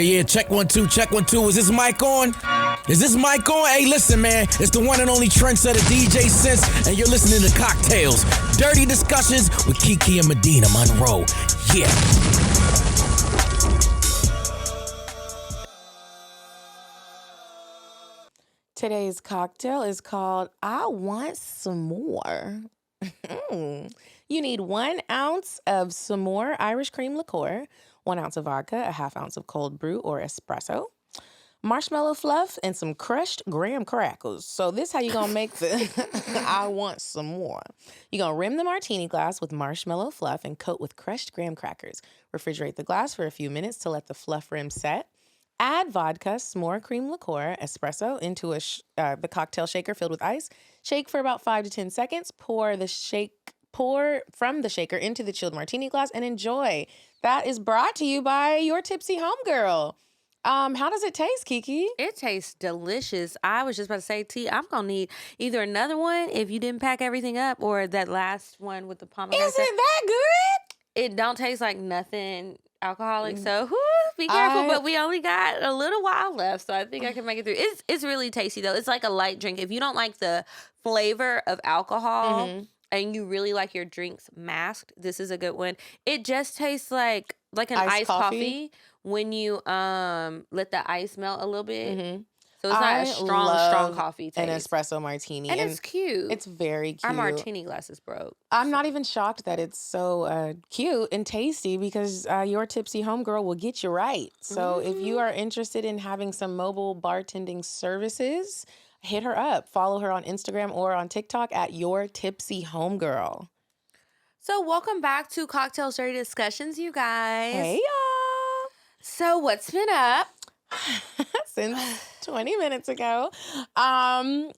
Yeah, check 1 2, check 1 2. Is this mic on? Is this mic on? Hey, listen, man. It's the one and only trendsetter DJ Sense, and you're listening to CockTales. Dirty discussions with Kiki and Medinah Monroe. Yeah. Today's cocktail is called I Want Some More. You need 1 ounce of some more Irish cream liqueur, 1 ounce of vodka, a half ounce of cold brew or espresso, marshmallow fluff, and some crushed graham crackers. So this how you gonna make the I want some more. You're gonna rim the martini glass with marshmallow fluff and coat with crushed graham crackers. Refrigerate the glass for a few minutes to let the fluff rim set. Add vodka, s'more cream liqueur, espresso into the cocktail shaker filled with ice. Shake for about 5 to 10 seconds. Pour from the shaker into the chilled martini glass and enjoy. That is brought to you by your tipsy homegirl. How does it taste, Kiki? It tastes delicious. I was just about to say, T, I'm going to need either another one if you didn't pack everything up or that last one with the pomegranate. Is it that good? It don't taste like nothing alcoholic, so be careful. But we only got a little while left, so I think I can make it through. It's really tasty, though. It's like a light drink. If you don't like the flavor of alcohol and you really like your drinks masked, this is a good one. It just tastes like an iced coffee when you let the ice melt a little bit. So it's not a strong coffee taste. An espresso martini. And it's cute. It's very cute. Our martini glass is broke. I'm not even shocked that it's so cute and tasty because your tipsy homegirl will get you right. So if you are interested in having some mobile bartending services, hit her up. Follow her on Instagram or on TikTok at your tipsy homegirl. So welcome back to CockTales Dirty Discussions, you guys. Hey, y'all. So what's been up? Since 20 minutes ago. I'm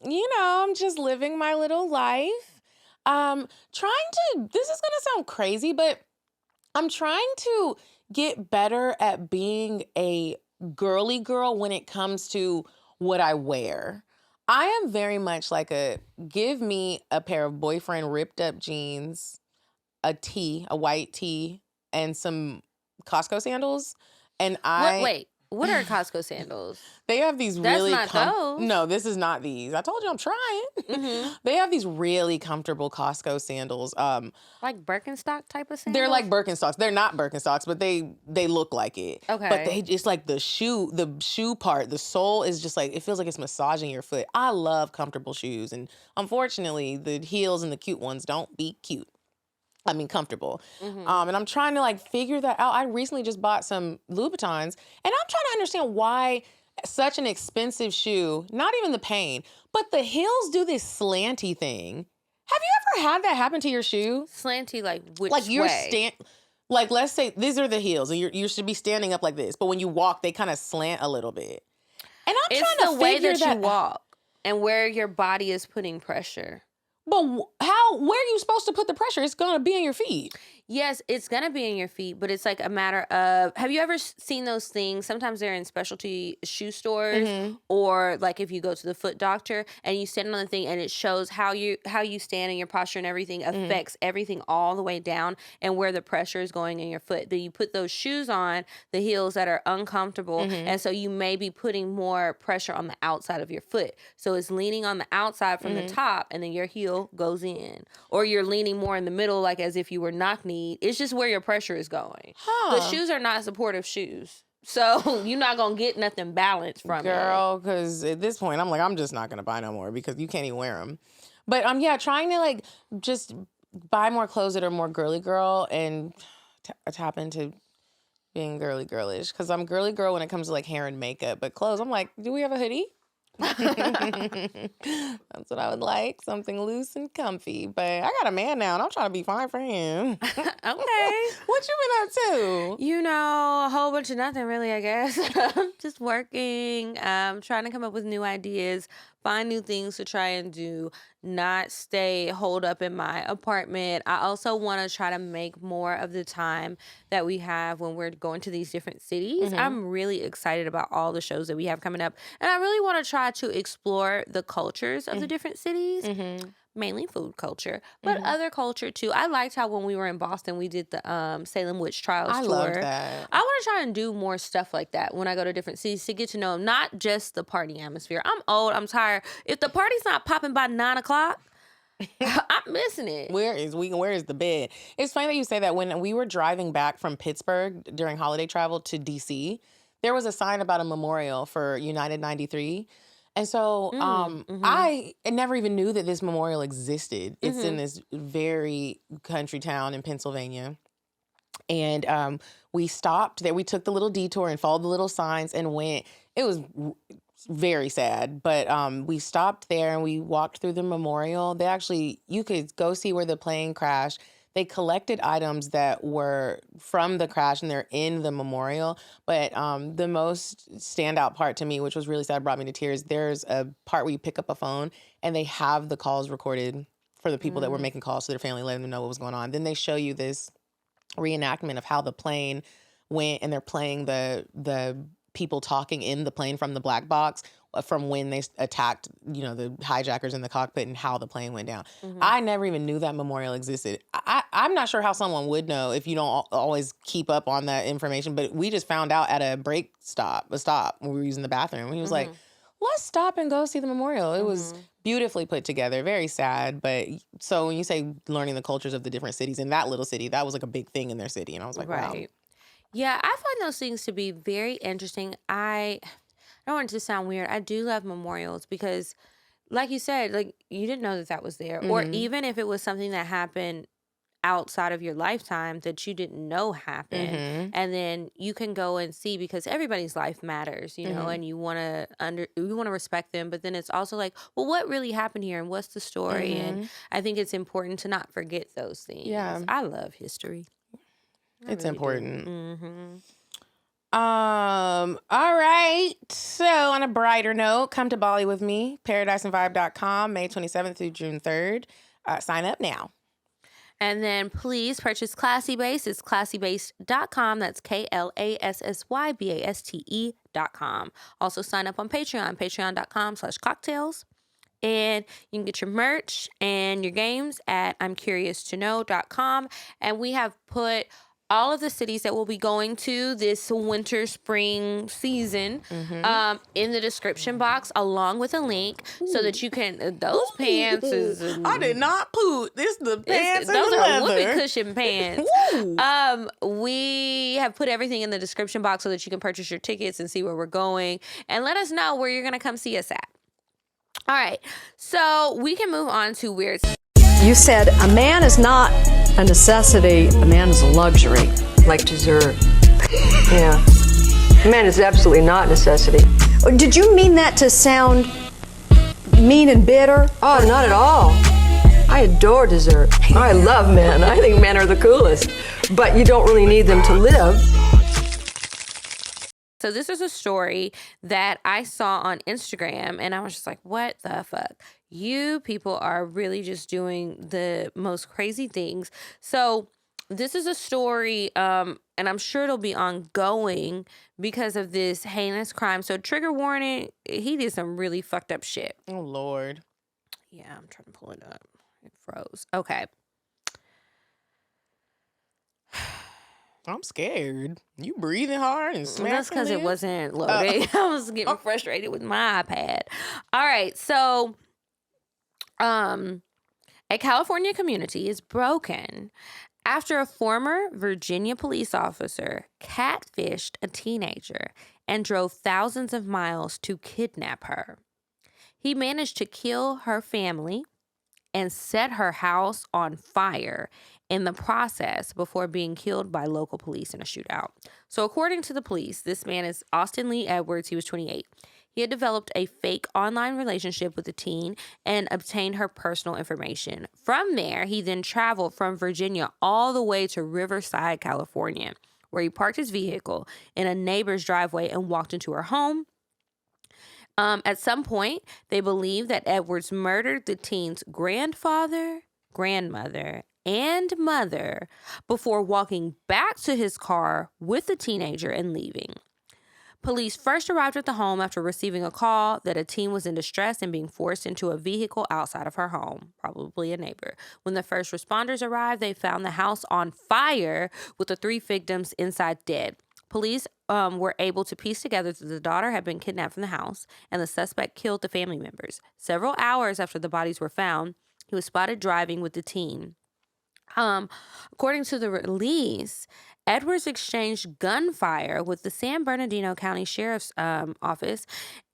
just living my little life. This is going to sound crazy, but I'm trying to get better at being a girly girl when it comes to what I wear. I am very much like give me a pair of boyfriend ripped up jeans, a white tee, and some Costco sandals. And Wait. What are Costco sandals? They have these That's really... not those. No, this is not these. I told you I'm trying. They have these really comfortable Costco sandals. Like Birkenstock type of sandals? They're like Birkenstocks. They're not Birkenstocks, but they look like it. Okay. But it's like the shoe part, the sole is just like, it feels like it's massaging your foot. I love comfortable shoes. And unfortunately, the heels and the cute ones don't be cute. I mean, comfortable. And I'm trying to figure that out. I recently just bought some Louboutins, and I'm trying to understand why such an expensive shoe, not even the pain, but the heels do this slanty thing. Have you ever had that happen to your shoe? Slanty, like which way? Let's say these are the heels, and you should be standing up like this, but when you walk, they kind of slant a little bit. And I'm trying to figure that you walk and where your body is putting pressure. But where are you supposed to put the pressure? It's going to be in your feet. Yes, it's going to be in your feet, but it's like a matter of, have you ever seen those things? Sometimes they're in specialty shoe stores or like if you go to the foot doctor and you stand on the thing and it shows how you stand and your posture and everything affects everything all the way down and where the pressure is going in your foot. Then you put those shoes on, the heels that are uncomfortable, and so you may be putting more pressure on the outside of your foot. So it's leaning on the outside from the top and then your heel goes in. Or you're leaning more in the middle like as if you were knock-kneed. It's just where your pressure is going. The shoes are not supportive shoes. So you're not going to get nothing balanced from it. Girl, because at this point, I'm like, I'm just not going to buy no more because you can't even wear them. But trying to just buy more clothes that are more girly girl and tap into being girly girlish. Because I'm girly girl when it comes to hair and makeup. But clothes, I'm like, do we have a hoodie? That's what I would like. Something loose and comfy. But I got a man now and I'm trying to be fine for him. Okay. What you been up to? A whole bunch of nothing really, I guess. Just working, trying to come up with new ideas, find new things to try and do, not stay holed up in my apartment. I also want to try to make more of the time that we have when we're going to these different cities. I'm really excited about all the shows that we have coming up. And I really want to try to explore the cultures of the different cities. mainly food culture, but other culture too. I liked how when we were in Boston, we did the Salem Witch Trials tour. I loved that. I want to try and do more stuff like that when I go to different cities to get to know not just the party atmosphere. I'm old. I'm tired. If the party's not popping by 9 o'clock, I'm missing it. Where is the bed? It's funny that you say that. When we were driving back from Pittsburgh during holiday travel to DC, there was a sign about a memorial for United 93. And so I never even knew that this memorial existed. It's in this very country town in Pennsylvania. And we stopped there. We took the little detour and followed the little signs and went. It was very sad, but we stopped there and we walked through the memorial. They actually, you could go see where the plane crashed. They collected items that were from the crash and they're in the memorial. But the most standout part to me, which was really sad, brought me to tears, there's a part where you pick up a phone and they have the calls recorded for the people that were making calls to their family, letting them know what was going on. Then they show you this reenactment of how the plane went, and they're playing the people talking in the plane from the black box from when they attacked, the hijackers in the cockpit and how the plane went down. I never even knew that memorial existed. I'm not sure how someone would know if you don't always keep up on that information, but we just found out at a stop when we were using the bathroom. He was like, let's stop and go see the memorial. It was beautifully put together, very sad. But so when you say learning the cultures of the different cities, in that little city, that was like a big thing in their city. And I was like, wow. Yeah, I find those things to be very interesting. I don't want it to sound weird. I do love memorials because, like you said, like you didn't know that was there. Or even if it was something that happened outside of your lifetime that you didn't know happened, and then you can go and see, because everybody's life matters, and you want to respect them, but then it's also like, well, what really happened here and what's the story? And I think it's important to not forget those things. Yeah. I love history. It's really important. All right. So on a brighter note, come to Bali with me, paradiseandvibe.com, May 27th through June 3rd. Sign up now. And then please purchase Klassy Baste. It's klassybaste.com. That's KLASSYBASTE.com. Also sign up on Patreon, patreon.com/CockTales. And you can get your merch and your games at I'mCuriousToKnow.com. And we have put all of the cities that we'll be going to this winter, spring season in the description box, along with a link so that you can, those pants is... I did not poot. This the pants and the leather. Those are whoopee cushion pants. We have put everything in the description box so that you can purchase your tickets and see where we're going. And let us know where you're going to come see us at. All right. So we can move on to weird... You said a man is not a necessity, a man is a luxury. Like dessert. Yeah. A man is absolutely not a necessity. Did you mean that to sound mean and bitter? Oh, not at all. I adore dessert. I love men. I think men are the coolest. But you don't really need them to live. So this is a story that I saw on Instagram, and I was just like, what the fuck? You people are really just doing the most crazy things. So this is a story, and I'm sure it'll be ongoing because of this heinous crime. So trigger warning, he did some really fucked up shit. Oh, Lord. Yeah, I'm trying to pull it up. It froze. Okay. I'm scared. You breathing hard and smacking. That's because it wasn't loading. I was getting frustrated with my iPad. All right, so a California community is broken after a former Virginia police officer catfished a teenager and drove thousands of miles to kidnap her. He managed to kill her family and set her house on fire in the process before being killed by local police in a shootout. So according to the police, this man is Austin Lee Edwards. He was 28. He had developed a fake online relationship with the teen and obtained her personal information. From there, he then traveled from Virginia all the way to Riverside, California, where he parked his vehicle in a neighbor's driveway and walked into her home. At some point, they believe that Edwards murdered the teen's grandfather, grandmother, and mother before walking back to his car with the teenager and leaving. Police first arrived at the home after receiving a call that a teen was in distress and being forced into a vehicle outside of her home, probably a neighbor. When the first responders arrived, they found the house on fire with the 3 victims inside dead. Police were able to piece together that the daughter had been kidnapped from the house and the suspect killed the family members. Several hours after the bodies were found, he was spotted driving with the teen. According to the release, Edwards exchanged gunfire with the San Bernardino County Sheriff's Office,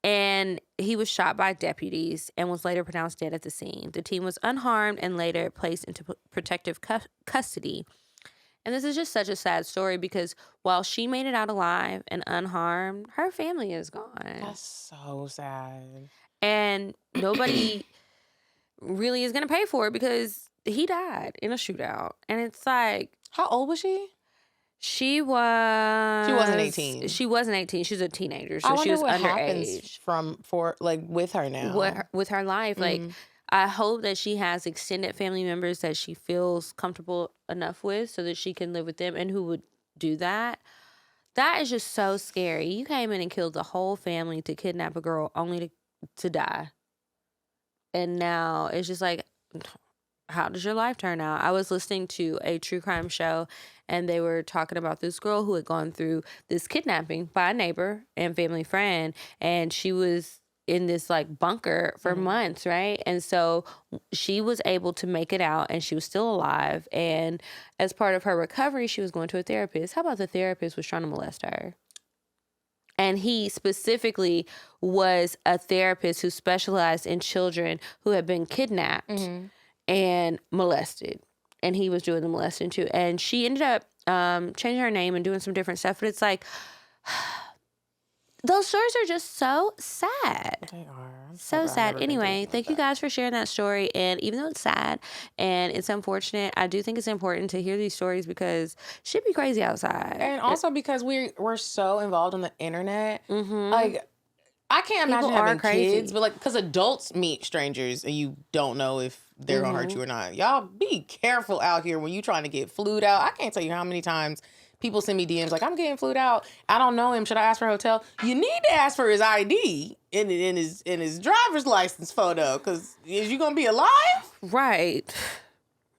and he was shot by deputies and was later pronounced dead at the scene. The teen was unharmed and later placed into protective custody. And this is just such a sad story because while she made it out alive and unharmed, her family is gone. That's so sad. And nobody really is going to pay for it because he died in a shootout. And it's like... How old was she? She wasn't 18. She wasn't 18. She was a teenager, so I wonder she was what underage. happens with her now. With her life. Like, I hope that she has extended family members that she feels comfortable enough with so that she can live with them and who would do that. That is just so scary. You came in and killed the whole family to kidnap a girl only to die. And now it's just like, how does your life turn out? I was listening to a true crime show and they were talking about this girl who had gone through this kidnapping by a neighbor and family friend. And she was in this like bunker for months, right? And so she was able to make it out and she was still alive. And as part of her recovery, she was going to a therapist. How about the therapist was trying to molest her? And he specifically was a therapist who specialized in children who had been kidnapped and molested. And he was doing the molesting too. And she ended up changing her name and doing some different stuff. But it's like, those stories are just so sad. They are. So sad. Anyway, thank you guys for sharing that story. And even though it's sad and it's unfortunate, I do think it's important to hear these stories because shit be crazy outside. And also because we're so involved on the internet. Like, I can't imagine having kids, but like, because adults meet strangers and you don't know if they're gonna hurt you or not. Y'all be careful out here when you trying to get flued out. I can't tell you how many times people send me DMs like, I'm getting flued out. I don't know him. Should I ask for a hotel? You need to ask for his ID in his driver's license photo, because is you gonna be alive? Right.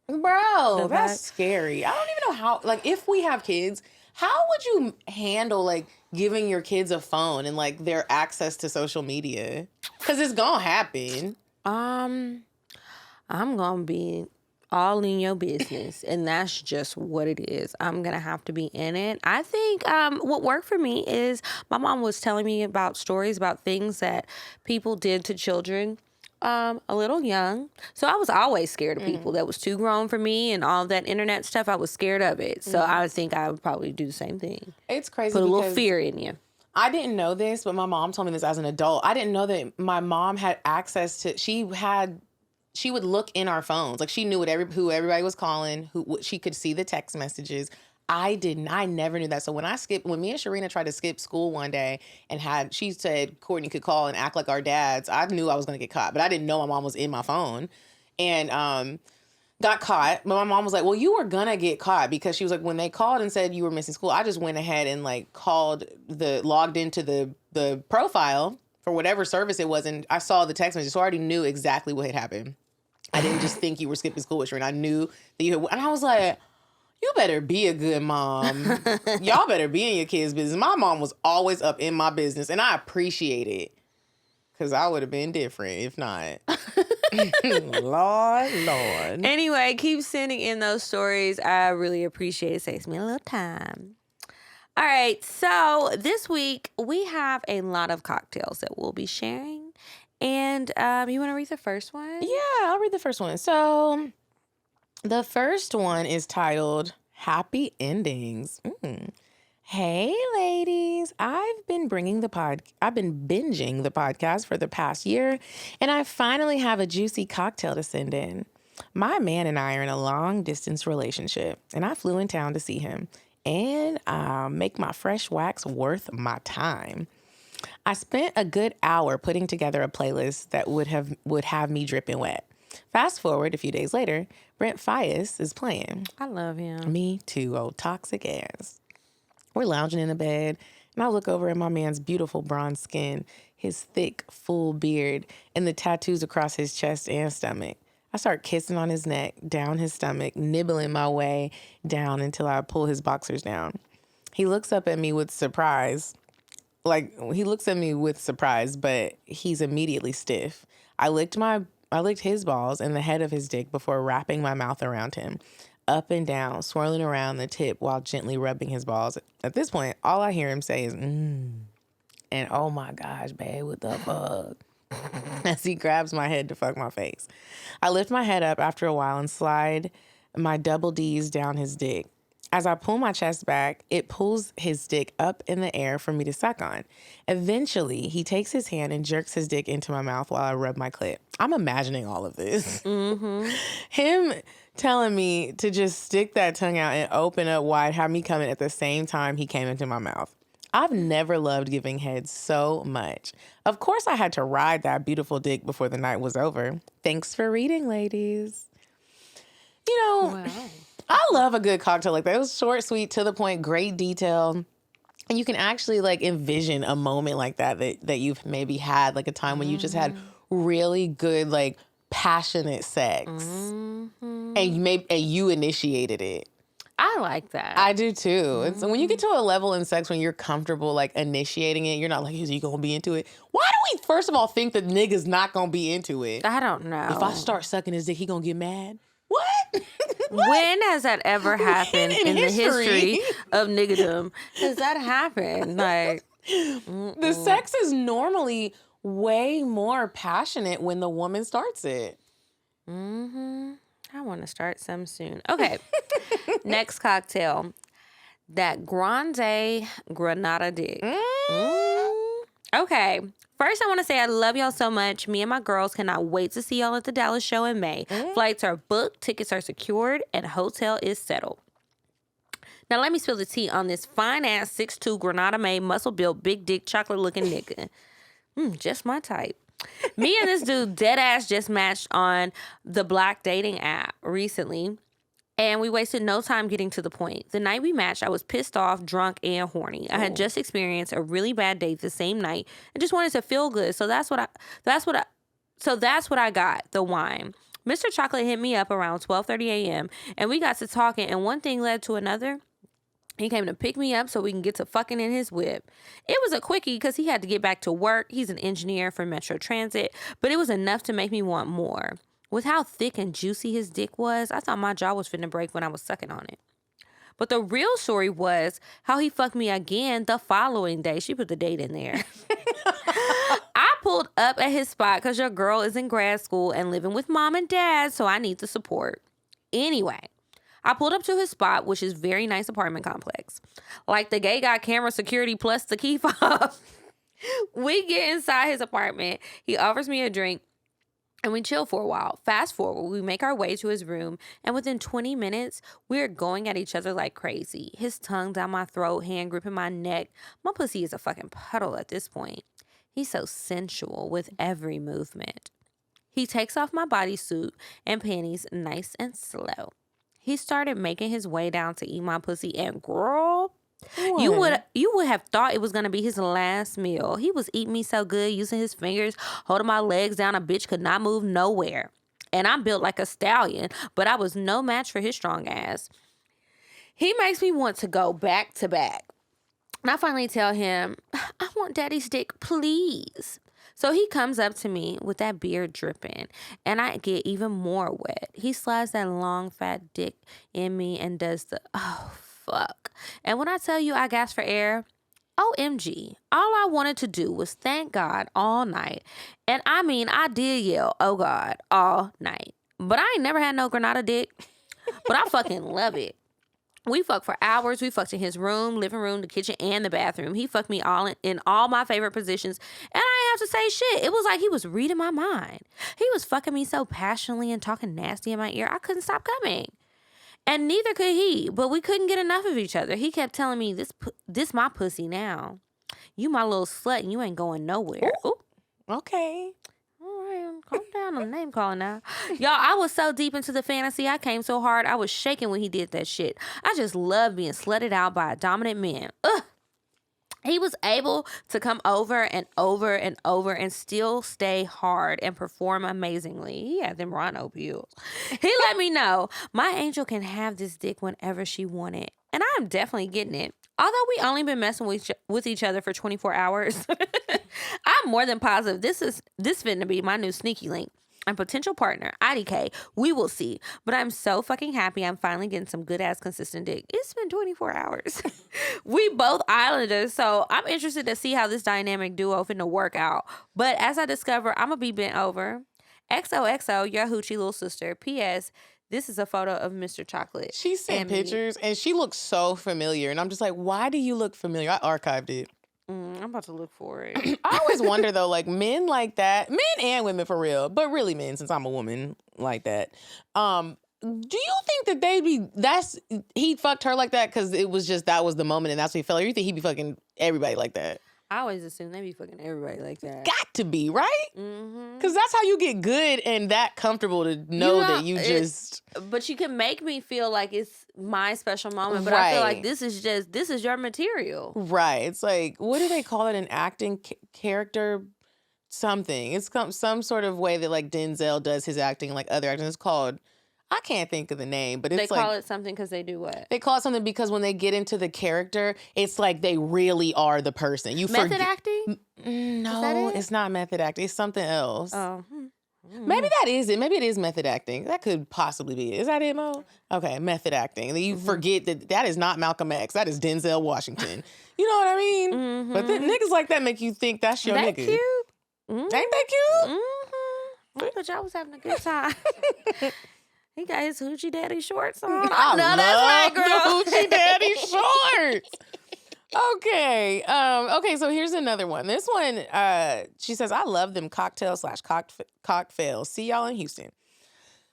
Bro, that's scary. I don't even know how, like, if we have kids, how would you handle, like, giving your kids a phone and, like, their access to social media? Because it's gonna happen. I'm gonna be all in your business, and that's just what it is. I'm gonna have to be in it. I think what worked for me is my mom was telling me about stories about things that people did to children a little young. So I was always scared of people that was too grown for me, and all that internet stuff, I was scared of it. So I think I would probably do the same thing. It's crazy. Put a little fear in you. I didn't know this, but my mom told me this as an adult. I didn't know that my mom had access to, she would look in our phones. Like, she knew who everybody was calling, she could see the text messages. I never knew that. So when me and Sharina tried to skip school one day and she said Courtney could call and act like our dads, I knew I was going to get caught, but I didn't know my mom was in my phone and got caught. But my mom was like, well, you were going to get caught, because she was like, when they called and said you were missing school, I just went ahead and like logged into the profile for whatever service it was. And I saw the text message. So I already knew exactly what had happened. I didn't just think you were skipping school with Sharina. I knew that you had, and I was like, you better be a good mom. Y'all better be in your kids' business. My mom was always up in my business, and I appreciate it, because I would have been different if not. Lord. Anyway, keep sending in those stories. I really appreciate it. Saves me a little time. All right, so this week we have a lot of cocktails that we'll be sharing. And you want to read the first one? Yeah, I'll read the first one. So the first one is titled Happy Endings. Hey, ladies. I've been binging the podcast for the past year, and I finally have a juicy cocktail to send in. My man and I are in a long-distance relationship, and I flew in town to see him and make my fresh wax worth my time. I spent a good hour putting together a playlist that would have me dripping wet. Fast forward a few days later, Brent Fias is playing. I love him. Me too, old toxic ass. We're lounging in the bed, And I look over at my man's beautiful bronze skin, his thick, full beard, and the tattoos across his chest and stomach. I start kissing on his neck, down his stomach, nibbling my way down until I pull his boxers down. He looks up at me with surprise. He looks at me with surprise, but he's immediately stiff. I licked his balls and the head of his dick before wrapping my mouth around him, up and down, swirling around the tip while gently rubbing his balls. At this point, all I hear him say is, and oh my gosh, babe, what the fuck? As he grabs my head to fuck my face. I lift my head up after a while and slide my double D's down his dick. As I pull my chest back, it pulls his dick up in the air for me to suck on. Eventually, he takes his hand and jerks his dick into my mouth while I rub my clit. I'm imagining all of this. Mm-hmm. Him telling me to just stick that tongue out and open up wide, have me coming at the same time he came into my mouth. I've never loved giving head so much. Of course, I had to ride that beautiful dick before the night was over. Thanks for reading, ladies. You know, wow. I love a good cocktail like that. It was short, sweet, to the point, great detail. And you can actually envision a moment like that you've maybe had, like a time when you just had really good, passionate sex. Mm-hmm. And you initiated it. I like that. I do too. Mm-hmm. So when you get to a level in sex when you're comfortable initiating it, you're not like, is he gonna be into it? Why do we first of all think that nigga's not gonna be into it? I don't know. If I start sucking his dick, he gonna get mad? What? What? When has that ever happened in the history of niggadom? Has that happened? The sex is normally way more passionate when the woman starts it. Mm-hmm. I want to start some soon. Okay. Next cocktail. That Grande Granada dick. Okay. First, I want to say I love y'all so much. Me and my girls cannot wait to see y'all at the Dallas show in May. Flights are booked, tickets are secured, and hotel is settled. Now, let me spill the tea on this fine-ass 6'2", Granada-made, muscle-built, big dick, chocolate-looking nigga. Just my type. Me and this dude dead ass just matched on the Black dating app recently, and we wasted no time getting to the point. The night we matched, I was pissed off, drunk, and horny. I had just experienced a really bad date the same night and just wanted to feel good. So that's what I got, the wine. Mr. Chocolate hit me up around 12:30 a.m. and we got to talking, and one thing led to another. He came to pick me up so we can get to fucking in his whip. It was a quickie because he had to get back to work. He's an engineer for Metro Transit, but it was enough to make me want more. With how thick and juicy his dick was, I thought my jaw was finna break when I was sucking on it. But the real story was how he fucked me again the following day. She put the date in there. I pulled up at his spot because your girl is in grad school and living with mom and dad, so I need the support. Anyway, I pulled up to his spot, which is a very nice apartment complex. Like the gay got camera security plus the key fob. We get inside his apartment. He offers me a drink, and we chill for a while. Fast forward, we make our way to his room, and within 20 minutes, we're going at each other like crazy. His tongue down my throat, hand gripping my neck. My pussy is a fucking puddle at this point. He's so sensual with every movement. He takes off my bodysuit and panties nice and slow. He started making his way down to eat my pussy, and girl, you would have thought it was going to be his last meal. He was eating me so good, using his fingers, holding my legs down. A bitch could not move nowhere. And I'm built like a stallion, but I was no match for his strong ass. He makes me want to go back to back. And I finally tell him, I want daddy's dick, please. So he comes up to me with that beard dripping, and I get even more wet. He slides that long, fat dick in me and does the, oh, fuck. And when I tell you I gasped for air, OMG, all I wanted to do was thank God all night. And I mean, I did yell, oh God, all night. But I ain't never had no Granada dick, but I fucking love it. We fucked for hours. We fucked in his room, living room, the kitchen, and the bathroom. He fucked me all in all my favorite positions. And I didn't have to say shit. It was like he was reading my mind. He was fucking me so passionately and talking nasty in my ear, I couldn't stop coming. And neither could he, but we couldn't get enough of each other. He kept telling me, this my pussy now. You my little slut and you ain't going nowhere. Ooh. Okay. All right, calm down on name calling now. Y'all, I was so deep into the fantasy. I came so hard. I was shaking when he did that shit. I just love being slutted out by a dominant man. Ugh. He was able to come over and over and over and still stay hard and perform amazingly. He had them rhino pills. He let me know, my angel can have this dick whenever she want it. And I'm definitely getting it. Although we only been messing with each other for 24 hours, I'm more than positive this finna be my new sneaky link. And potential partner, IDK, we will see. But I'm so fucking happy I'm finally getting some good-ass consistent dick. It's been 24 hours. We both islanders, so I'm interested to see how this dynamic duo finna work out. But as I discover, I'm going to be bent over. XOXO, your hoochie little sister. P.S., this is a photo of Mr. Chocolate. She sent pictures, and she looks so familiar. And I'm just like, why do you look familiar? I archived it. I'm about to look for it. I always wonder though, like men like that, men and women for real, but really men, since I'm a woman like that. Do you think that he fucked her like that because it was just that was the moment and that's what he felt? Or you think he'd be fucking everybody like that? I always assume they be fucking everybody like that. Got to be, right? Mm-hmm. Because that's how you get good and that comfortable to know that you just. But you can make me feel like it's my special moment. But I feel like this is your material. Right. It's like, what do they call it? An acting character something. It's some sort of way that like Denzel does his acting, like other acting. It's called. I can't think of the name, but it's they call it something because they do what? They call it something because when they get into the character, it's like they really are the person. Method acting? No, it's not method acting. It's something else. Oh. Maybe that is it. Maybe it is method acting. That could possibly be it. Is that it, Mo? Okay, method acting. And then you forget that is not Malcolm X. That is Denzel Washington. You know what I mean? Mm-hmm. But the niggas like that make you think that's your nigga. Cute? Mm-hmm. Ain't that cute? Mm-hmm. But y'all was having a good time. He got his hoochie daddy shorts on. I no, that's right, girl. The hoochie daddy shorts. Okay. Okay, so here's another one. This one, she says, I love them CockTales / cockfails. See y'all in Houston.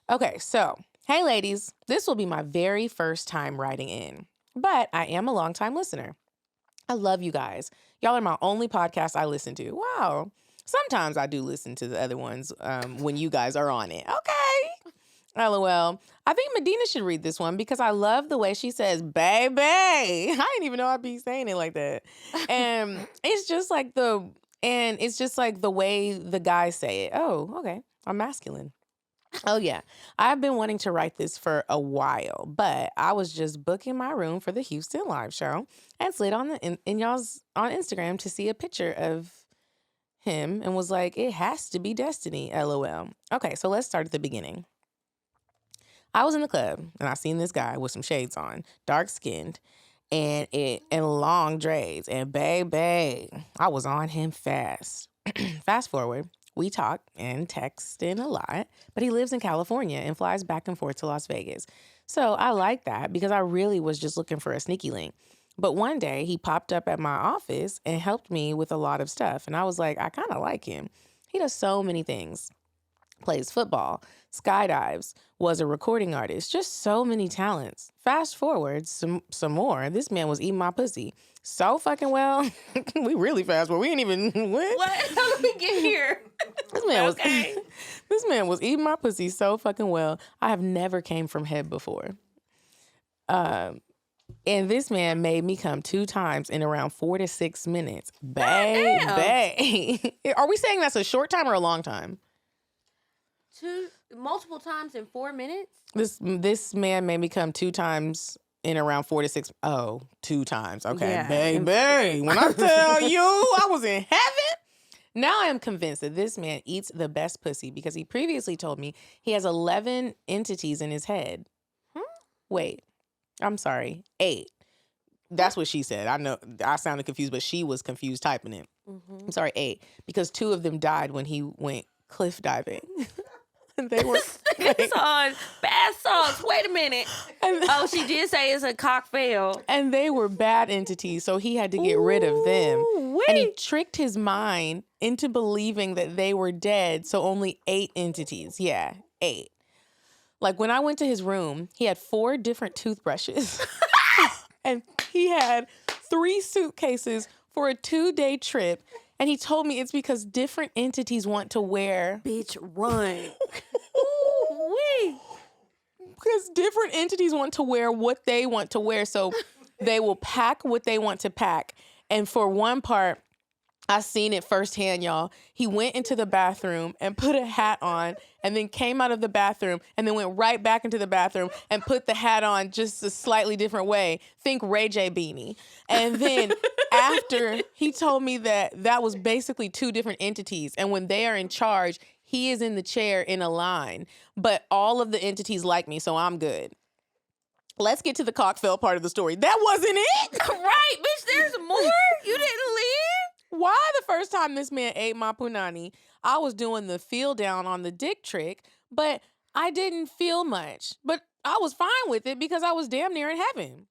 Okay, so, hey ladies, this will be my very first time writing in, but I am a longtime listener. I love you guys. Y'all are my only podcast I listen to. Wow. Sometimes I do listen to the other ones when you guys are on it. Okay. LOL. I think Medinah should read this one because I love the way she says, baby. I didn't even know I'd be saying it like that. And it's just like the way the guys say it. Oh, okay. I'm masculine. Oh, yeah. I've been wanting to write this for a while, but I was just booking my room for the Houston live show and slid on y'all's on Instagram to see a picture of him and was like, it has to be destiny. LOL. Okay, so let's start at the beginning. I was in the club and I seen this guy with some shades on, dark skinned, and long dreads. And baby, I was on him fast. Fast forward, we talk and texting a lot, but he lives in California and flies back and forth to Las Vegas. So I like that because I really was just looking for a sneaky link. But one day he popped up at my office and helped me with a lot of stuff. And I was like, I kind of like him. He does so many things. Plays football, skydives, was a recording artist, just so many talents. Fast forward some more. This man was eating my pussy so fucking well. We really fast forward. We ain't even what? How did we get here? This man was eating my pussy so fucking well. I have never came from head before. And this man made me come 2 times in around 4 to 6 minutes. Baby. Are we saying that's a short time or a long time? Multiple times in 4 minutes? This man made me come 2 times in around 4 to 6. Oh, 2 times. Okay, yeah. Baby. When I tell you I was in heaven. Now I am convinced that this man eats the best pussy because he previously told me he has 11 entities in his head. Wait, I'm sorry, 8. That's what she said. I know I sounded confused, but she was confused typing it. I'm sorry, 8, because 2 of them died when he went cliff diving. They were on bath salts. Wait a minute. She did say it's a cockfail. And they were bad entities, so he had to get rid of them. And he tricked his mind into believing that they were dead, so only 8 entities. Yeah, 8. Like when I went to his room, he had 4 different toothbrushes. And he had 3 suitcases for a 2-day trip. And he told me it's because different entities want to wear. Bitch, run. Because different entities want to wear what they want to wear. So they will pack what they want to pack. And for one part, I seen it firsthand, y'all. He went into the bathroom and put a hat on and then came out of the bathroom and then went right back into the bathroom and put the hat on just a slightly different way. Think Ray J beanie. And then after, he told me that was basically two different entities. And when they are in charge, he is in the chair in a line. But all of the entities like me, so I'm good. Let's get to the cockfail part of the story. That wasn't it. Right, bitch, there's more? You didn't leave? Why the first time this man ate my punani, I was doing the feel down on the dick trick, but I didn't feel much. But I was fine with it because I was damn near in heaven.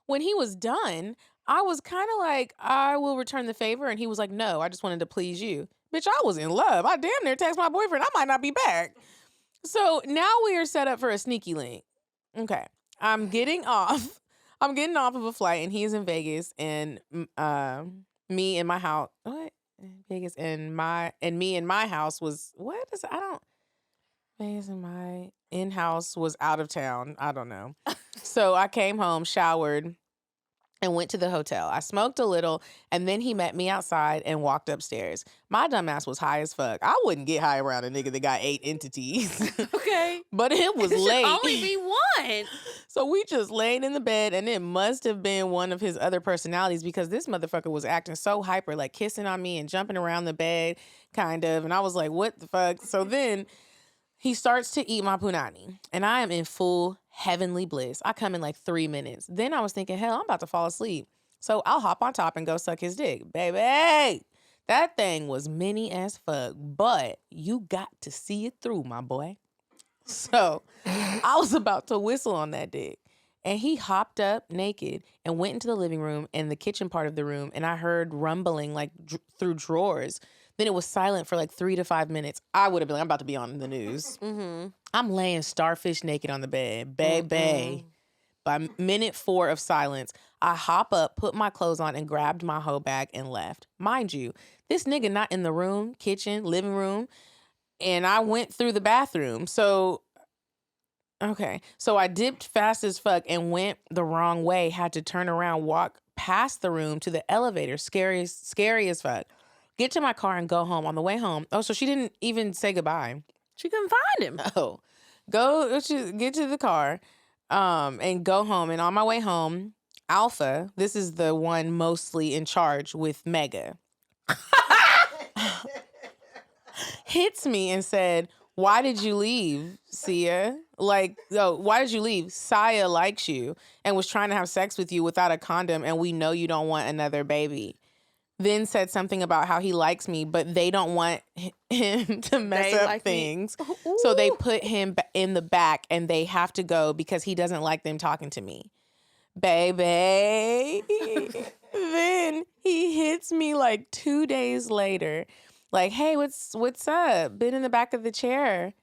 When he was done, I was kind of like, I will return the favor. And he was like, no, I just wanted to please you. Bitch, I was in love. I damn near text my boyfriend. I might not be back. So now we are set up for a sneaky link. Okay, I'm getting off of a flight and he's in Vegas and me in my house. What? Vegas and me in my house was what is Vegas and my in-house was out of town. I don't know. So I came home, showered, and went to the hotel. I smoked a little, and then he met me outside and walked upstairs. My dumbass was high as fuck. I wouldn't get high around a nigga that got 8 entities. Okay. But it was It should late. only be one. So we just laid in the bed, and it must have been one of his other personalities because this motherfucker was acting so hyper, like kissing on me and jumping around the bed, kind of. And I was like, what the fuck? So then he starts to eat my punani, and I am in full heavenly bliss. I come in like 3 minutes. Then I was thinking, hell, I'm about to fall asleep. So I'll hop on top and go suck his dick. Baby, that thing was mini as fuck, but you got to see it through, my boy. So I was about to whistle on that dick. And he hopped up naked and went into the living room and the kitchen part of the room. And I heard rumbling like through drawers. Then it was silent for like 3 to 5 minutes. I would have been like, I'm about to be on the news. Mm-hmm. I'm laying starfish naked on the bed. Baby. Mm-hmm. By minute 4 of silence, I hop up, put my clothes on, and grabbed my hoe bag and left. Mind you, this nigga not in the room, kitchen, living room. And I went through the bathroom. So I dipped fast as fuck and went the wrong way. Had to turn around, walk past the room to the elevator. Scary as fuck. Get to my car and go home. On the way home. Oh, so she didn't even say goodbye. She couldn't find him. Oh, get to the car and go home. And on my way home, Alpha, this is the one mostly in charge with Mega, hits me and said, why did you leave, Sia? Why did you leave? Saya likes you and was trying to have sex with you without a condom, and we know you don't want another baby. Then said something about how he likes me, but they don't want him to mess up things. So they put him in the back and they have to go because he doesn't like them talking to me. Baby. Then he hits me like 2 days later. Like, hey, what's up? Been in the back of the chair.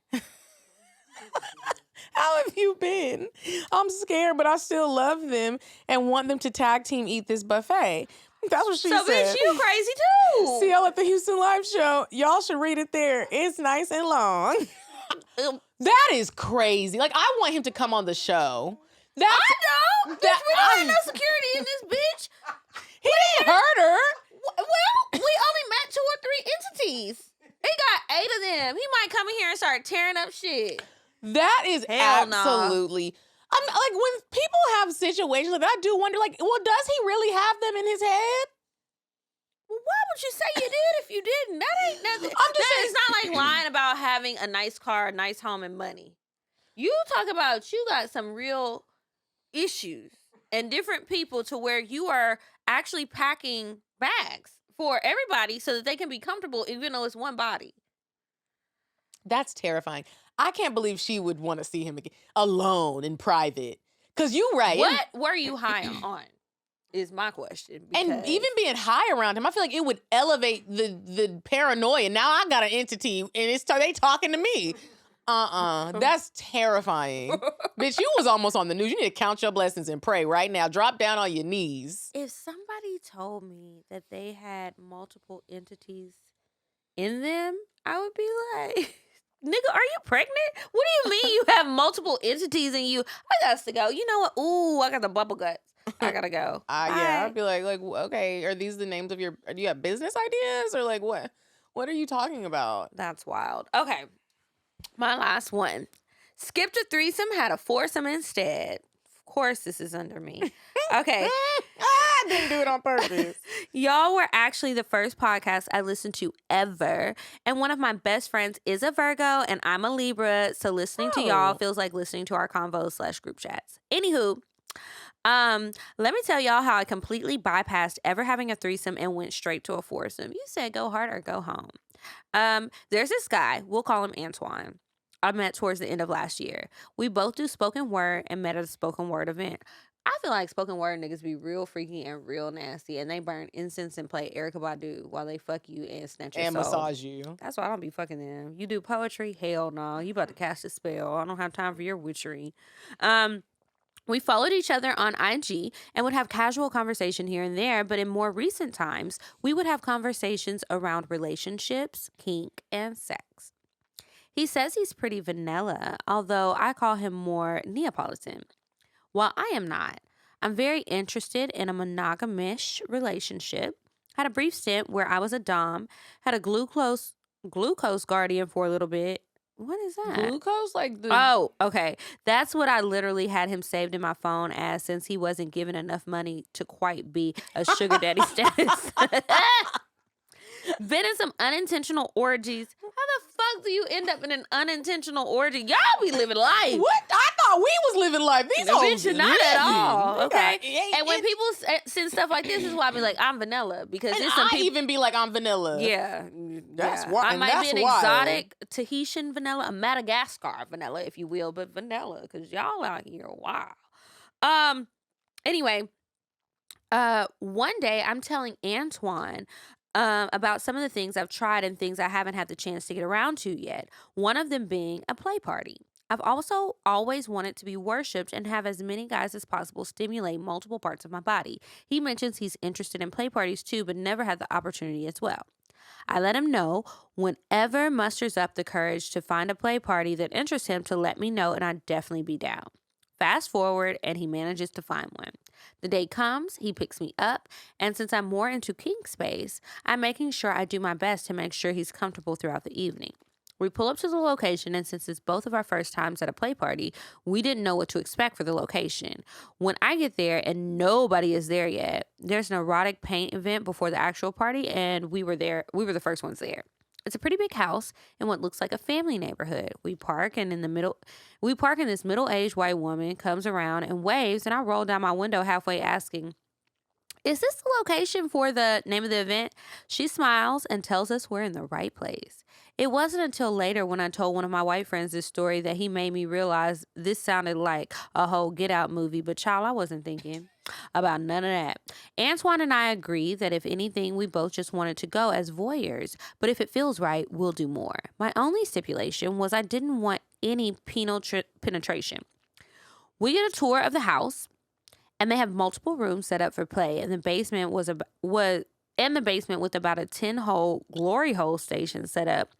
How have you been? I'm scared, but I still love them and want them to tag team eat this buffet. That's what she said. So, bitch, you crazy too. CL at the Houston Live Show. Y'all should read it there. It's nice and long. That is crazy. Like, I want him to come on the show. I know. Bitch, we don't have no security in this bitch. He didn't hurt her. Well, we only met 2 or 3 entities. He got 8 of them. He might come in here and start tearing up shit. That is Hell absolutely... I'm like, when people have situations like that, I do wonder, like, well, does he really have them in his head? Well, why would you say you did if you didn't? That ain't nothing. It's not like lying about having a nice car, a nice home, and money. You talk about you got some real issues and different people to where you are actually packing bags for everybody so that they can be comfortable even though it's one body. That's terrifying. I can't believe she would want to see him again alone in private. Because you're right. What were you high on is my question. And even being high around him, I feel like it would elevate the paranoia. Now I got an entity and they talking to me. That's terrifying. Bitch, you was almost on the news. You need to count your blessings and pray right now. Drop down on your knees. If somebody told me that they had multiple entities in them, I would be like... Nigga, are you pregnant? What do you mean you have multiple entities in you? I got to go. You know what? Ooh, I got the bubble guts. I gotta go. Yeah, I'd be like, okay, are these the names of your? Do you have business ideas or like what? What are you talking about? That's wild. Okay, my last one. Skipped a threesome, had a foursome instead. Of course, this is under me. Okay. I didn't do it on purpose. Y'all were actually the first podcast I listened to ever. And one of my best friends is a Virgo and I'm a Libra. So listening to y'all feels like listening to our convos / group chats. Anywho, let me tell y'all how I completely bypassed ever having a threesome and went straight to a foursome. You said go hard or go home. There's this guy, we'll call him Antoine. I met towards the end of last year. We both do spoken word and met at a spoken word event. I feel like spoken word niggas be real freaky and real nasty, and they burn incense and play Erykah Badu while they fuck you and snatch your and soul. massage you. That's why I don't be fucking them. You do poetry? Hell no. You about to cast a spell. I don't have time for your witchery. We followed each other on IG and would have casual conversation here and there, but in more recent times, we would have conversations around relationships, kink, and sex. He says he's pretty vanilla, although I call him more Neapolitan. While I am not, I'm very interested in a monogamish relationship. Had a brief stint where I was a dom, had a glucose guardian for a little bit. What is that? Glucose? Like the... Oh, okay. That's what I literally had him saved in my phone as, since he wasn't given enough money to quite be a sugar daddy status. Been in some unintentional orgies. How the fuck do you end up in an unintentional orgy? Y'all be living life. What? I thought we was living life. These hoes Bitch, you're not at all. Okay. Yeah, And when people send stuff like this, is why I be like, I'm vanilla. Because and there's some I people. even be like, I'm vanilla. Yeah. That's yeah. why. I might be an wild. exotic Tahitian vanilla, a Madagascar vanilla, if you will, but vanilla, because y'all out here wow. Anyway, one day I'm telling Antoine about some of the things I've tried and things I haven't had the chance to get around to yet. One of them being a play party. I've also always wanted to be worshipped and have as many guys as possible stimulate multiple parts of my body. He mentions he's interested in play parties too, but never had the opportunity as well. I let him know whenever musters up the courage to find a play party that interests him to let me know, and I'd definitely be down. Fast forward, and he manages to find one. The day comes, he picks me up, and since I'm more into kink space, I'm making sure I do my best to make sure he's comfortable throughout the evening. We pull up to the location, and since it's both of our first times at a play party, we didn't know what to expect for the location. When I get there and nobody is there yet, there's an erotic paint event before the actual party, and we were the first ones there. It's a pretty big house in what looks like a family neighborhood. We park, and this middle-aged white woman comes around and waves, and I roll down my window halfway asking, "Is this the location for the name of the event?" She smiles and tells us we're in the right place. It wasn't until later when I told one of my white friends this story that he made me realize this sounded like a whole Get Out movie, but child, I wasn't thinking about none of that. Antoine and I agree that if anything, we both just wanted to go as voyeurs, but if it feels right, we'll do more. My only stipulation was I didn't want any penal penetration. We get a tour of the house, and they have multiple rooms set up for play, and the basement with about a 10-hole glory hole station set up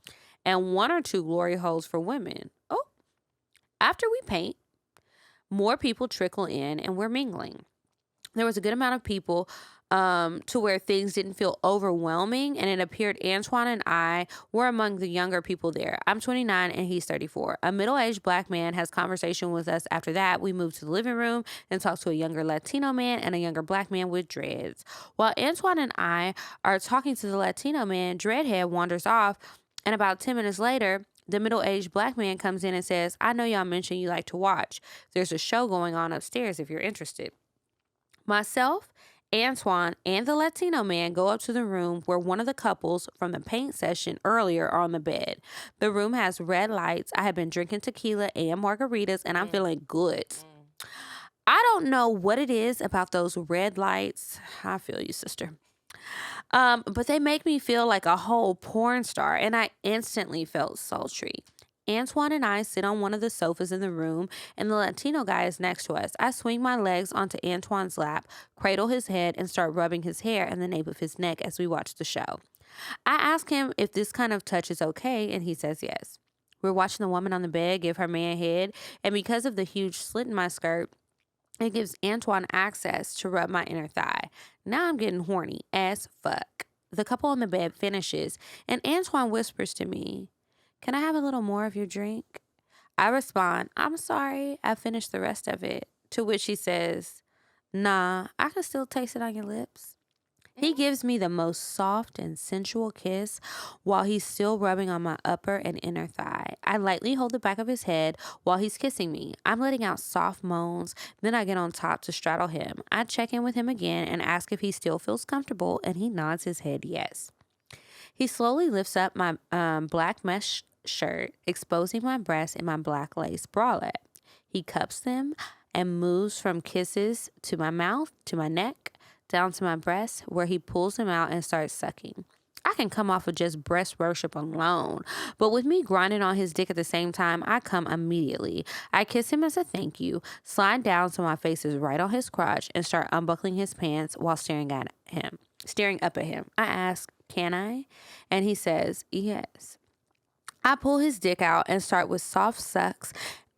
and 1 or 2 glory holes for women. Oh, after we paint, more people trickle in and we're mingling. There was a good amount of people to where things didn't feel overwhelming, and it appeared Antoine and I were among the younger people there. I'm 29 and he's 34. A middle-aged black man has conversation with us. After that, we moved to the living room and talked to a younger Latino man and a younger black man with dreads. While Antoine and I are talking to the Latino man, Dreadhead wanders off, and about 10 minutes later, the middle-aged black man comes in and says, "I know y'all mentioned you like to watch. There's a show going on upstairs if you're interested." Myself, Antoine, and the Latino man go up to the room where one of the couples from the paint session earlier are on the bed. The room has red lights. I have been drinking tequila and margaritas, and I'm feeling good. I don't know what it is about those red lights. I feel you, sister. But they make me feel like a whole porn star, and I instantly felt sultry. Antoine and I sit on one of the sofas in the room, and the Latino guy is next to us. I swing my legs onto Antoine's lap, cradle his head, and start rubbing his hair and the nape of his neck as we watch the show. I ask him if this kind of touch is okay, and he says yes. We're watching the woman on the bed give her man head, and because of the huge slit in my skirt, it gives Antoine access to rub my inner thigh. Now I'm getting horny as fuck. The couple on the bed finishes, and Antoine whispers to me, "Can I have a little more of your drink?" I respond, "I'm sorry, I finished the rest of it." To which he says, "Nah, I can still taste it on your lips." He gives me the most soft and sensual kiss while he's still rubbing on my upper and inner thigh. I lightly hold the back of his head while he's kissing me. I'm letting out soft moans. Then I get on top to straddle him. I check in with him again and ask if he still feels comfortable, and he nods his head yes. He slowly lifts up my black mesh shirt, exposing my breasts in my black lace bralette. He cups them and moves from kisses to my mouth, to my neck, down to my breast, where he pulls them out and starts sucking. I can come off of just breast worship alone, but with me grinding on his dick at the same time, I come immediately. I kiss him as a thank you, slide down so my face is right on his crotch, and start unbuckling his pants while staring up at him. I ask, "Can I?" And he says, "Yes." I pull his dick out and start with soft sucks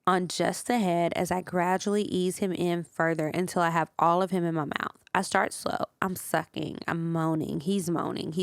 on just the head as I gradually ease him in further until I have all of him in my mouth. I start slow. I'm sucking. I'm moaning. He's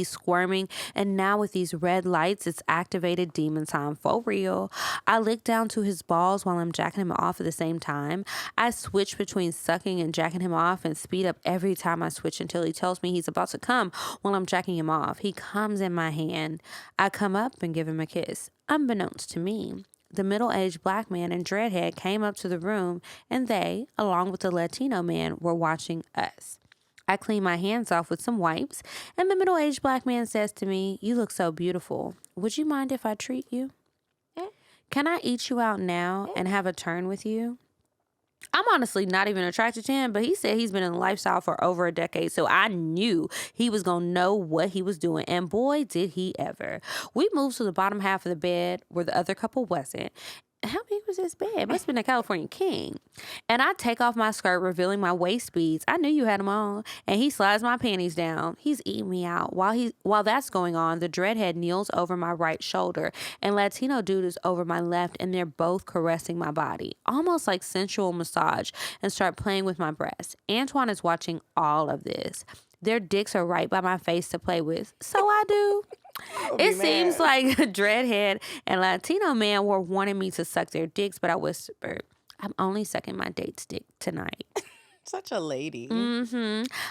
squirming. And now with these red lights, it's activated demon time for real. I lick down to his balls while I'm jacking him off at the same time. I switch between sucking and jacking him off and speed up every time I switch until he tells me he's about to come while I'm jacking him off. He comes in my hand. I come up and give him a kiss. Unbeknownst to me, the middle-aged black man and dreadhead came up to the room, and they, along with the Latino man, were watching us. I clean my hands off with some wipes, and the middle-aged black man says to me, "You look so beautiful. Would you mind if I treat you? Can I eat you out now and have a turn with you?" I'm honestly not even attracted to him, but he said he's been in the lifestyle for over a decade, so I knew he was going to know what he was doing, and boy, did he ever. We moved to the bottom half of the bed where the other couple wasn't. How big was this bed? It must have been a California king. And I take off my skirt, revealing my waist beads. I knew you had them on. And he slides my panties down. He's eating me out. While that's going on, the dreadhead kneels over my right shoulder, and Latino dude is over my left, and they're both caressing my body, almost like sensual massage, and start playing with my breasts. Antoine is watching all of this. Their dicks are right by my face to play with. So I do. It seems like dreadhead and Latino man were wanting me to suck their dicks, but I whispered, "I'm only sucking my date's dick tonight." Such a lady.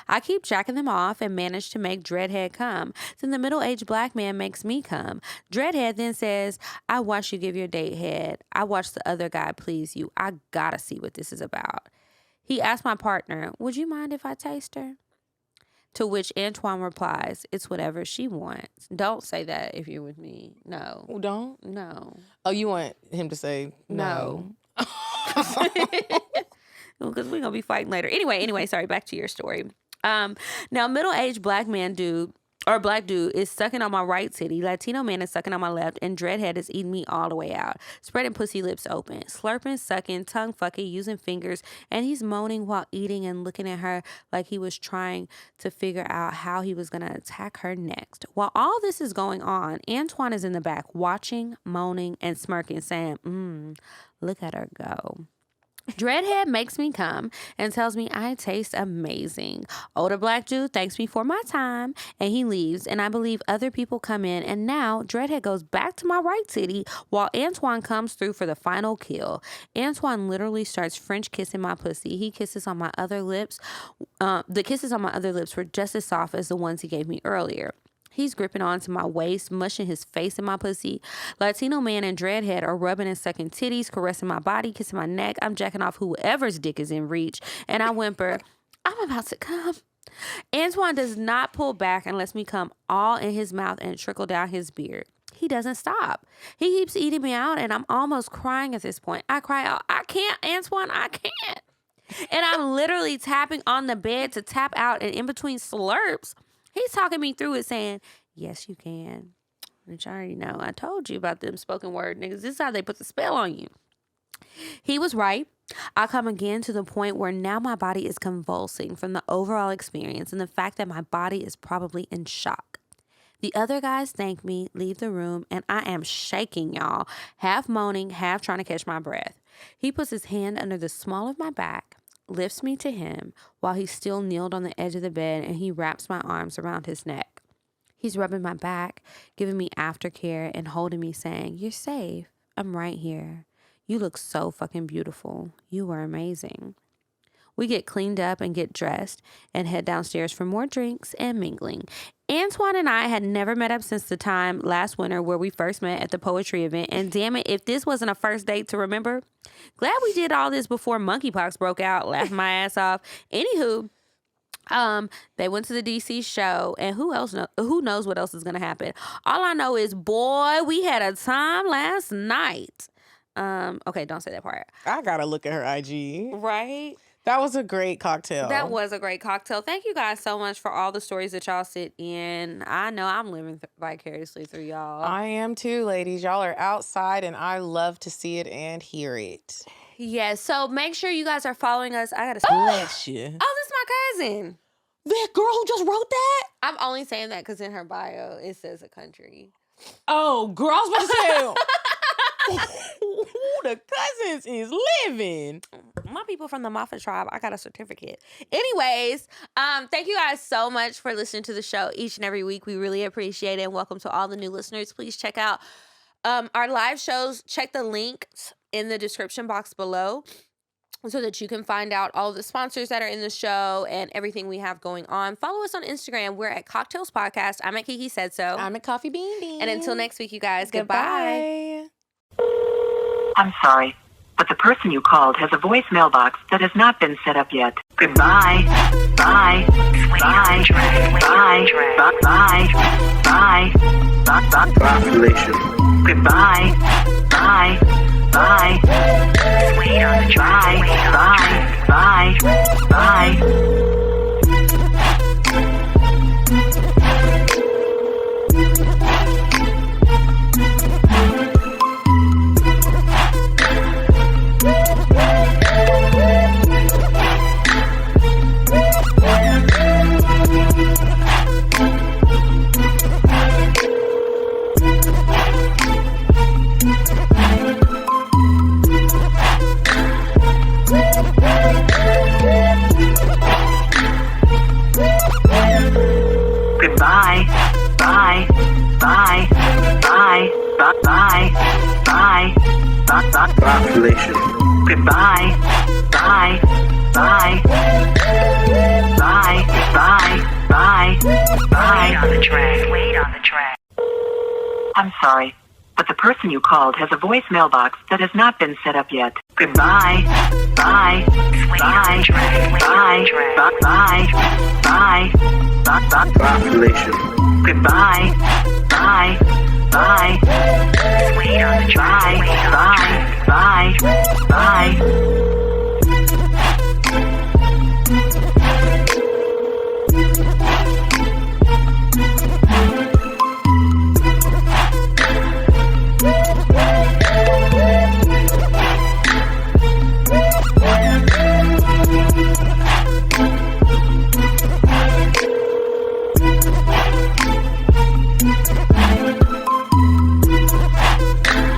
I keep jacking them off and manage to make dreadhead come. Then the middle-aged black man makes me come. Dreadhead then says, "I watched you give your date head. I watched the other guy please you. I gotta see what this is about." He asked my partner, "Would you mind if I taste her?" To which Antoine replies, "It's whatever she wants." Don't say that if you're with me. No. Don't? No. Oh, you want him to say No. Because we're going to be fighting later. Anyway, sorry, back to your story. Now, middle-aged black dude is sucking on my right titty. Latino man is sucking on my left, and dreadhead is eating me all the way out, spreading pussy lips open, slurping, sucking, tongue fucking, using fingers, and he's moaning while eating and looking at her like he was trying to figure out how he was going to attack her next. While all this is going on, Antoine is in the back watching, moaning, and smirking, saying, "Look at her go." Dreadhead makes me come and tells me I taste amazing. Older black dude thanks me for my time, and he leaves, and I believe other people come in, and now Dreadhead goes back to my right titty while Antoine comes through for the final kill. Antoine literally starts French kissing my pussy. He kisses on my other lips. The kisses on my other lips were just as soft as the ones he gave me earlier. He's gripping onto my waist, mushing his face in my pussy. Latino man and dreadhead are rubbing and sucking titties, caressing my body, kissing my neck. I'm jacking off whoever's dick is in reach, and I whimper, "I'm about to come." Antoine does not pull back and lets me come all in his mouth and trickle down his beard. He doesn't stop. He keeps eating me out, and I'm almost crying at this point. I cry out, "I can't, Antoine, I can't." And I'm literally tapping on the bed to tap out, and in between slurps, he's talking me through it, saying, "Yes, you can." Which I already know. I told you about them spoken word niggas. This is how they put the spell on you. He was right. I come again to the point where now my body is convulsing from the overall experience and the fact that my body is probably in shock. The other guys thank me, leave the room, and I am shaking, y'all, half moaning, half trying to catch my breath. He puts his hand under the small of my back, lifts me to him while he's still kneeled on the edge of the bed, and he wraps my arms around his neck. He's rubbing my back, giving me aftercare, and holding me, saying, "You're safe. I'm right here. You look so fucking beautiful. You were amazing." We get cleaned up and get dressed and head downstairs for more drinks and mingling. Antoine and I had never met up since the time last winter where we first met at the poetry event. And damn it, if this wasn't a first date to remember, glad we did all this before monkeypox broke out, laughing my ass off. Anywho, they went to the DC show, and who knows what else is gonna happen. All I know is, boy, we had a time last night. Okay, don't say that part. I gotta look at her IG. Right? That was a great cocktail. That was a great cocktail. Thank you guys so much for all the stories that y'all sit in. I know I'm living vicariously through y'all. I am too, ladies. Y'all are outside, and I love to see it and hear it. Yes, so make sure you guys are following us. I gotta Bless you. Oh, this is my cousin. That girl who just wrote that? I'm only saying that because in her bio it says a country. Oh, girl, I was about to say, the cousins is living. My people from the Moffat tribe, I got a certificate. Anyways, thank you guys so much for listening to the show each and every week. We really appreciate it. And welcome to all the new listeners. Please check out our live shows. Check the links in the description box below so that you can find out all of the sponsors that are in the show and everything we have going on. Follow us on Instagram. We're at CockTales Podcast. I'm at Kiki Said So. I'm at Coffee Bean Bean. And until next week, you guys, goodbye. I'm sorry, but the person you called has a voicemail box that has not been set up yet. Goodbye. Bye. Bye. Bye. Bye. Bye. Bye. Population. Goodbye. Bye. Bye. Wait on the track. Bye. Bye. Bye. Goodbye. Bye. Bye. Bye. Bye. Bye. Bye. Population. Goodbye. Bye. Bye. Bye. Bye. Bye. Bye. Wait on the track. Wait on the track. I'm sorry, but the person you called has a voicemail box that has not been set up yet. Goodbye. Bye. Bye. Bye. Bye. Bye. Bye. Population. Goodbye. Bye. Bye. Wait on the track. Bye. Bye. Bye.